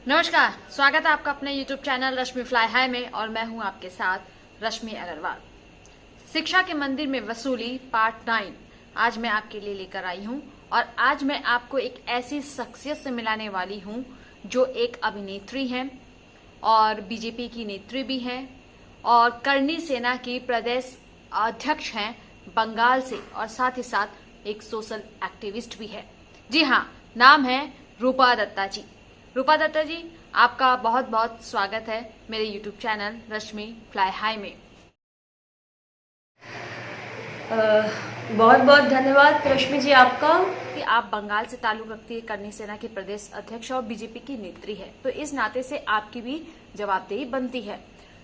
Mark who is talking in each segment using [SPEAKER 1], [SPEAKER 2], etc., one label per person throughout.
[SPEAKER 1] नमस्कार, स्वागत है आपका अपने YouTube चैनल रश्मि फ्लाई हाई में और मैं हूं आपके साथ रश्मि अग्रवाल। शिक्षा के मंदिर में वसूली पार्ट 9 आज मैं आपके लिए लेकर आई हूं और आज मैं आपको एक ऐसी शख्सियत से मिलाने वाली हूं जो एक अभिनेत्री हैं और बीजेपी की नेत्री भी हैं और करनी सेना की प्रदेश अध्यक्ष हैं बंगाल से और साथ ही साथ एक सोशल एक्टिविस्ट भी है। जी हाँ, नाम है रूपा दत्ता जी। रूपा दत्ता जी, आपका बहुत बहुत स्वागत है मेरे YouTube चैनल रश्मि फ्लाई हाई में।
[SPEAKER 2] बहुत बहुत धन्यवाद रश्मि जी आपका।
[SPEAKER 1] कि आप बंगाल से ताल्लुक रखती है, करनी सेना के प्रदेश अध्यक्ष और बीजेपी की नेत्री है, तो इस नाते से आपकी भी जवाबदेही बनती है।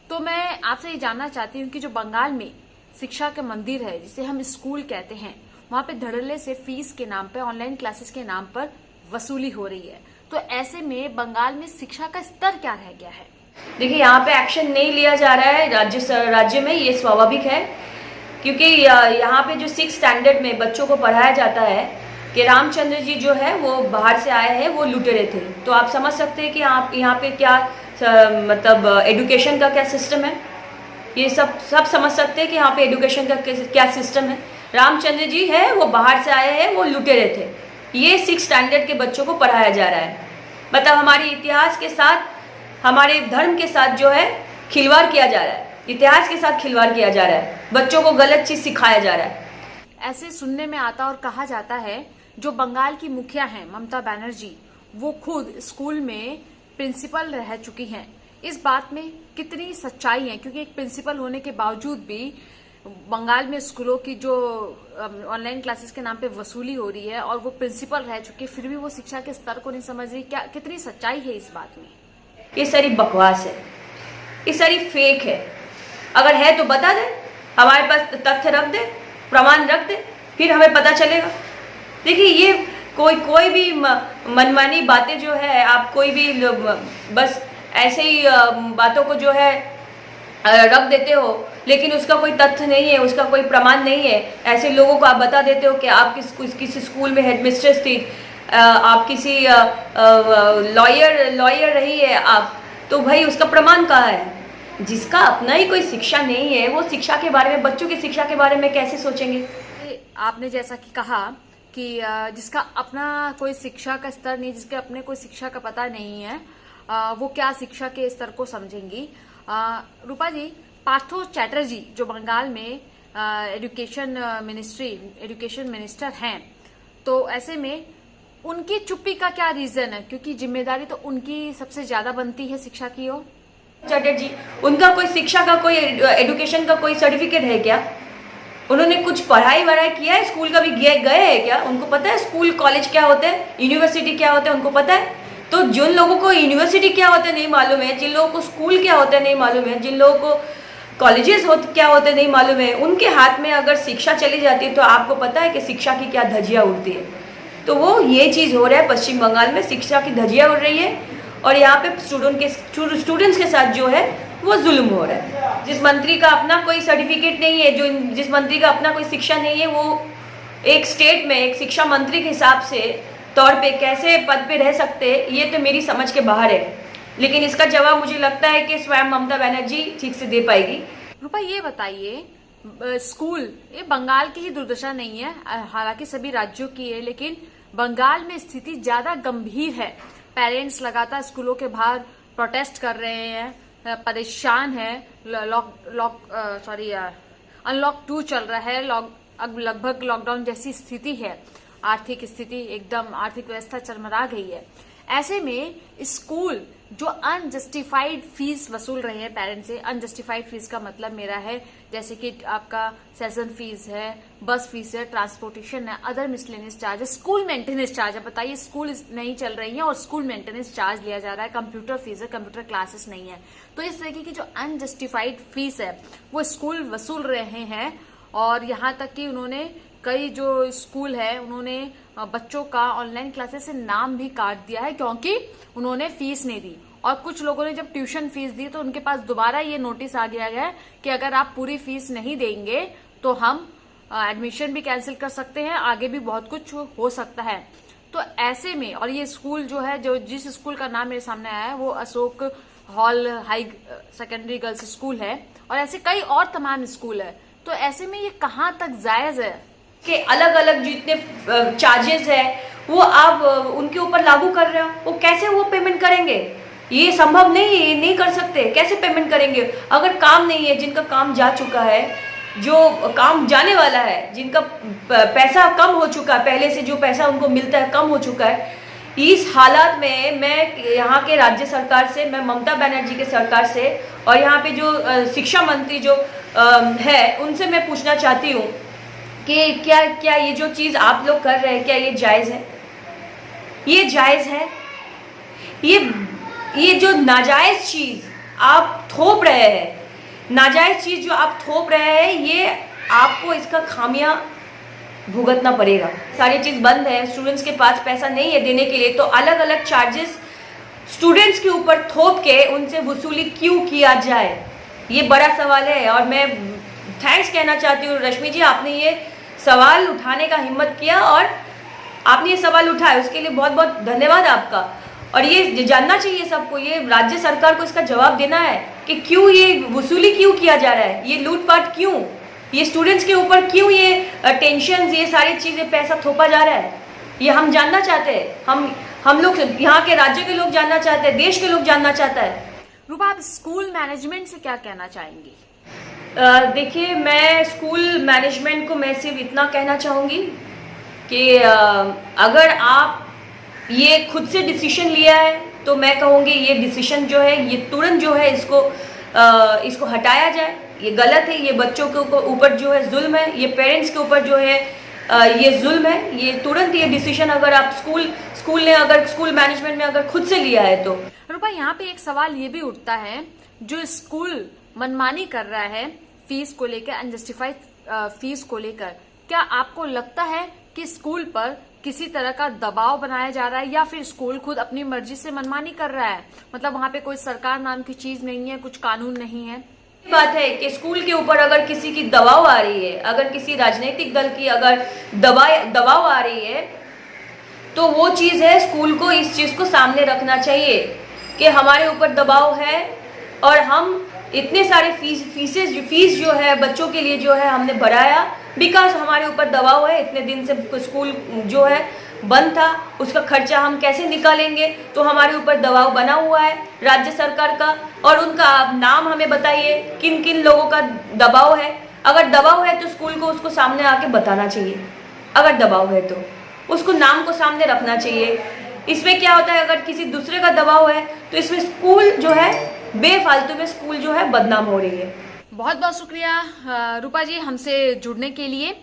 [SPEAKER 1] तो मैं आपसे ये जानना चाहती हूँ कि जो बंगाल में शिक्षा का मंदिर है, जिसे हम स्कूल कहते हैं, वहाँ पे धड़ल्ले से फीस के नाम पे, ऑनलाइन क्लासेस के नाम पर वसूली हो रही है। तो ऐसे में बंगाल में शिक्षा का स्तर क्या रह गया है?
[SPEAKER 2] देखिए, यहाँ पे एक्शन नहीं लिया जा रहा है राज्य में, ये स्वाभाविक है, क्योंकि यहाँ पे जो 6th स्टैंडर्ड में बच्चों को पढ़ाया जाता है कि रामचंद्र जी जो है वो बाहर से आए हैं, वो लुटेरे थे। तो आप समझ सकते हैं कि आप यहाँ पे क्या मतलब एडुकेशन का क्या सिस्टम है। ये सब समझ सकते हैं कि यहाँ पे एडुकेशन का क्या सिस्टम है। रामचंद्र जी है वो बाहर से आए हैं, वो लुटेरे थे। ये 6th स्टैंडर्ड के बच्चों को पढ़ाया जा रहा है। मतलब हमारे इतिहास के साथ, हमारे धर्म के साथ जो है खिलवाड़ किया जा रहा है, इतिहास के साथ खिलवाड़ किया जा रहा है, बच्चों को गलत चीज सिखाया जा रहा है।
[SPEAKER 1] ऐसे सुनने में आता और कहा जाता है जो बंगाल की मुखिया हैं ममता बनर्जी, वो खुद स्कूल में प्रिंसिपल रह चुकी हैं। इस बात में कितनी सच्चाई है? क्योंकि एक प्रिंसिपल होने के बावजूद भी बंगाल में स्कूलों की जो ऑनलाइन क्लासेस के नाम पे वसूली हो रही है और वो प्रिंसिपल रह चुके, फिर भी वो शिक्षा के स्तर को नहीं समझ रही। क्या कितनी सच्चाई है इस बात में?
[SPEAKER 2] ये सारी बकवास है, ये सारी फेक है। अगर है तो बता दे, हमारे पास तथ्य रख दे, प्रमाण रख दे, फिर हमें पता चलेगा। देखिए, ये कोई भी मनमानी बातें जो है, आप कोई भी बस ऐसे ही बातों को जो है रख देते हो, लेकिन उसका कोई तथ्य नहीं है, उसका कोई प्रमाण नहीं है। ऐसे लोगों को आप बता देते हो कि आप किसी स्कूल में हेडमिस्ट्रेस थी, आप किसी लॉयर रही है आप, तो भाई उसका प्रमाण कहाँ है? जिसका अपना ही कोई शिक्षा नहीं है, वो शिक्षा के बारे में, बच्चों की शिक्षा के बारे में कैसे सोचेंगे?
[SPEAKER 1] आपने जैसा कि कहा कि जिसका अपना कोई शिक्षा का स्तर नहीं, जिसके अपने कोई शिक्षा का पता नहीं है, वो क्या शिक्षा के स्तर को समझेंगी। रूपा जी, पार्थो चैटर्जी जो बंगाल में एजुकेशन मिनिस्टर हैं, तो ऐसे में उनकी चुप्पी का क्या रीजन है? क्योंकि जिम्मेदारी तो उनकी सबसे ज्यादा बनती है शिक्षा की ओर।
[SPEAKER 2] चैटर्जी, उनका कोई शिक्षा का, कोई एजुकेशन का कोई सर्टिफिकेट है क्या? उन्होंने कुछ पढ़ाई वढ़ाई किया है? स्कूल का भी गए हैं क्या? उनको पता है स्कूल कॉलेज क्या होते हैं, यूनिवर्सिटी क्या होते हैं? उनको पता है? तो जिन लोगों को यूनिवर्सिटी क्या होते हैं नहीं मालूम है, जिन लोगों को स्कूल क्या होते हैं नहीं मालूम है, जिन लोगों को कॉलेजेस क्या होते हैं नहीं मालूम है, उनके हाथ में अगर शिक्षा चली जाती है तो आपको पता है कि शिक्षा की क्या धज्जियां उड़ती है। तो वो ये चीज़ हो रहा है पश्चिम बंगाल में, शिक्षा की धज्जियां उड़ रही है और यहाँ पे स्टूडेंट्स के साथ जो है वो जुल्म हो रहा है। जिस मंत्री का अपना कोई सर्टिफिकेट नहीं है, जिस मंत्री का अपना कोई शिक्षा नहीं है, वो एक स्टेट में एक शिक्षा मंत्री के हिसाब से तौर पे कैसे पद पे रह सकते हैं, ये तो मेरी समझ के बाहर है। लेकिन इसका जवाब मुझे लगता है कि स्वयं ममता बनर्जी ठीक से दे पाएगी।
[SPEAKER 1] रूपा, ये बताइए, स्कूल ये बंगाल की ही दुर्दशा नहीं है, हालांकि सभी राज्यों की है, लेकिन बंगाल में स्थिति ज्यादा गंभीर है। पेरेंट्स लगातार स्कूलों के बाहर प्रोटेस्ट कर रहे हैं, परेशान है। अनलॉक 2 चल रहा है, अब लगभग लॉकडाउन जैसी स्थिति है। आर्थिक स्थिति एकदम, आर्थिक व्यवस्था चरमरा गई है। ऐसे में स्कूल जो अनजस्टिफाइड फीस वसूल रहे हैं पेरेंट्स से, अनजस्टिफाइड फीस का मतलब मेरा है जैसे कि आपका सेशन फीस है, बस फीस है, ट्रांसपोर्टेशन है, अदर मिसलेनियस चार्ज है, स्कूल मेंटेनेंस चार्ज है। बताइए, स्कूल नहीं चल रही है और स्कूल मेंटेनेंस चार्ज लिया जा रहा है, कंप्यूटर फीस है, कंप्यूटर क्लासेस नहीं है। तो इस तरीके की जो अनजस्टिफाइड फीस है वो स्कूल वसूल रहे हैं और यहाँ तक कि उन्होंने कई जो स्कूल है उन्होंने बच्चों का ऑनलाइन क्लासेस से नाम भी काट दिया है क्योंकि उन्होंने फीस नहीं दी। और कुछ लोगों ने जब ट्यूशन फीस दी तो उनके पास दोबारा ये नोटिस आ गया है कि अगर आप पूरी फीस नहीं देंगे तो हम एडमिशन भी कैंसिल कर सकते हैं, आगे भी बहुत कुछ हो सकता है। तो ऐसे में, और ये स्कूल जो है, जो जिस स्कूल का नाम मेरे सामने आया है वो Ashok hall high secondary girls school है, और ऐसे कई और तमाम स्कूल है। तो ऐसे में ये कहाँ तक जायज है
[SPEAKER 2] कि अलग अलग जितने चार्जेस है वो आप उनके ऊपर लागू कर रहे हो? वो कैसे वो पेमेंट करेंगे? ये संभव नहीं है, ये नहीं कर सकते। कैसे पेमेंट करेंगे अगर काम नहीं है? जिनका काम जा चुका है, जो काम जाने वाला है, जिनका पैसा कम हो चुका है, पहले से जो पैसा उनको मिलता है कम हो चुका है, इस हालात में मैं यहाँ के राज्य सरकार से, मैं ममता बनर्जी के सरकार से और यहाँ पे जो शिक्षा मंत्री जो है उनसे मैं पूछना चाहती हूँ कि क्या ये जो चीज़ आप लोग कर रहे हैं क्या ये जायज़ है? ये जायज़ है? ये जो नाजायज़ चीज़ आप थोप रहे हैं, नाजायज़ चीज़ जो आप थोप रहे हैं, ये आपको इसका खामियां भुगतना पड़ेगा। सारी चीज़ बंद है, स्टूडेंट्स के पास पैसा नहीं है देने के लिए, तो अलग अलग चार्जेस स्टूडेंट्स के ऊपर थोप के उनसे वसूली क्यों किया जाए, ये बड़ा सवाल है। और मैं थैंक्स कहना चाहती हूँ रश्मि जी, आपने ये सवाल उठाने का हिम्मत किया और आपने ये सवाल उठाया, उसके लिए बहुत बहुत धन्यवाद आपका। और ये जानना चाहिए सबको, ये राज्य सरकार को इसका जवाब देना है कि क्यों ये वसूली क्यों किया जा रहा है, ये लूटपाट क्यों, ये स्टूडेंट्स के ऊपर क्यों ये टेंशन, ये सारी चीज़ें पैसा थोपा जा रहा है, ये हम जानना चाहते हैं। हम लोग यहाँ के राज्य के लोग जानना चाहते हैं, देश के लोग जानना चाहता है।
[SPEAKER 1] रूपा, आप स्कूल मैनेजमेंट से क्या कहना चाहेंगी?
[SPEAKER 2] देखिए, मैं स्कूल मैनेजमेंट को मैं सिर्फ इतना कहना चाहूँगी कि अगर आप ये खुद से डिसीजन लिया है तो मैं कहूँगी ये डिसीजन जो है ये तुरंत जो है इसको हटाया जाए। ये गलत है, ये बच्चों के ऊपर जो है जुल्म है, ये पेरेंट्स के ऊपर जो है ये जुल्म है। ये तुरंत ये डिसीजन अगर आप स्कूल मैनेजमेंट ने अगर खुद से लिया है तो।
[SPEAKER 1] रूपा, यहाँ पे एक सवाल ये भी उठता है, जो स्कूल मनमानी कर रहा है फीस को लेकर, अनजस्टिफाइड फीस को लेकर, क्या आपको लगता है कि स्कूल पर किसी तरह का दबाव बनाया जा रहा है या फिर स्कूल खुद अपनी मर्जी से मनमानी कर रहा है? मतलब वहाँ पे कोई सरकार नाम की चीज नहीं है, कुछ कानून नहीं है।
[SPEAKER 2] बात है कि स्कूल के ऊपर अगर किसी की दबाव आ रही है, अगर किसी राजनीतिक दल की अगर दबाव आ रही है, तो वो चीज़ है स्कूल को इस चीज़ को सामने रखना चाहिए कि हमारे ऊपर दबाव है और हम इतने सारे फीस जो है बच्चों के लिए जो है हमने बढ़ाया बिकॉज हमारे ऊपर दबाव है। इतने दिन से स्कूल जो है बंद था, उसका खर्चा हम कैसे निकालेंगे, तो हमारे ऊपर दबाव बना हुआ है राज्य सरकार का। और उनका नाम हमें बताइए, किन किन लोगों का दबाव है। अगर दबाव है तो स्कूल को उसको सामने आके बताना चाहिए, अगर दबाव है तो उसको नाम को सामने रखना चाहिए। इसमें क्या होता है, अगर किसी दूसरे का दबाव है तो इसमें स्कूल जो है बेफालतू में स्कूल जो है बदनाम हो रही है।
[SPEAKER 1] बहुत बहुत शुक्रिया रूपा जी हमसे जुड़ने के लिए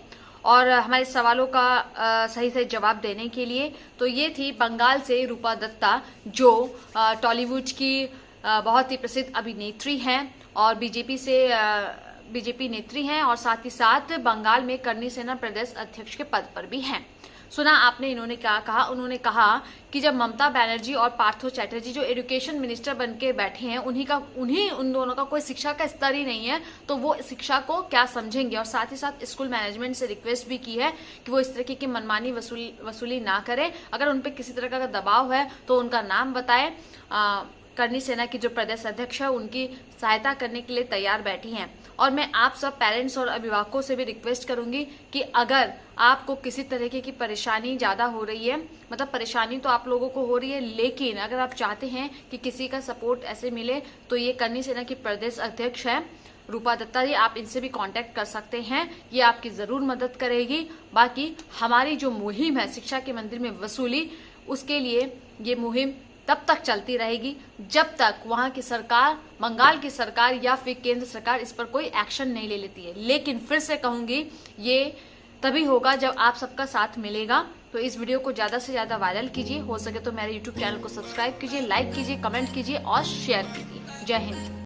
[SPEAKER 1] और हमारे सवालों का सही सही जवाब देने के लिए। तो ये थी बंगाल से रूपा दत्ता, जो टॉलीवुड की बहुत ही प्रसिद्ध अभिनेत्री हैं और बीजेपी नेत्री हैं और साथ ही साथ बंगाल में करनी सेना प्रदेश अध्यक्ष के पद पर भी हैं। सुना आपने इन्होंने क्या कहा? उन्होंने कहा कि जब ममता बनर्जी और पार्थो चैटर्जी जो एजुकेशन मिनिस्टर बन के बैठे हैं, उन दोनों का कोई शिक्षा का स्तर ही नहीं है, तो वो शिक्षा को क्या समझेंगे। और साथ ही साथ स्कूल मैनेजमेंट से रिक्वेस्ट भी की है कि वो इस तरह की मनमानी वसूली ना करें। अगर उन पर किसी तरह का दबाव है तो उनका नाम बताएं। करनी सेना की जो प्रदेश अध्यक्ष है उनकी सहायता करने के लिए तैयार बैठी हैं। और मैं आप सब पेरेंट्स और अभिभावकों से भी रिक्वेस्ट करूंगी कि अगर आपको किसी तरीके की परेशानी ज़्यादा हो रही है, मतलब परेशानी तो आप लोगों को हो रही है, लेकिन अगर आप चाहते हैं कि किसी का सपोर्ट ऐसे मिले, तो ये करनी सेना की प्रदेश अध्यक्ष है रूपा दत्ता जी, आप इनसे भी कांटेक्ट कर सकते हैं, ये आपकी ज़रूर मदद करेगी। बाकी हमारी जो मुहिम है शिक्षा के मंदिर में वसूली, उसके लिए ये मुहिम तब तक चलती रहेगी जब तक वहां की सरकार, बंगाल की सरकार या फिर केंद्र सरकार इस पर कोई एक्शन नहीं ले लेती है। लेकिन फिर से कहूंगी, ये तभी होगा जब आप सबका साथ मिलेगा। तो इस वीडियो को ज्यादा से ज्यादा वायरल कीजिए, हो सके तो मेरे YouTube चैनल को सब्सक्राइब कीजिए, लाइक कीजिए, कमेंट कीजिए और शेयर कीजिए। जय हिंद।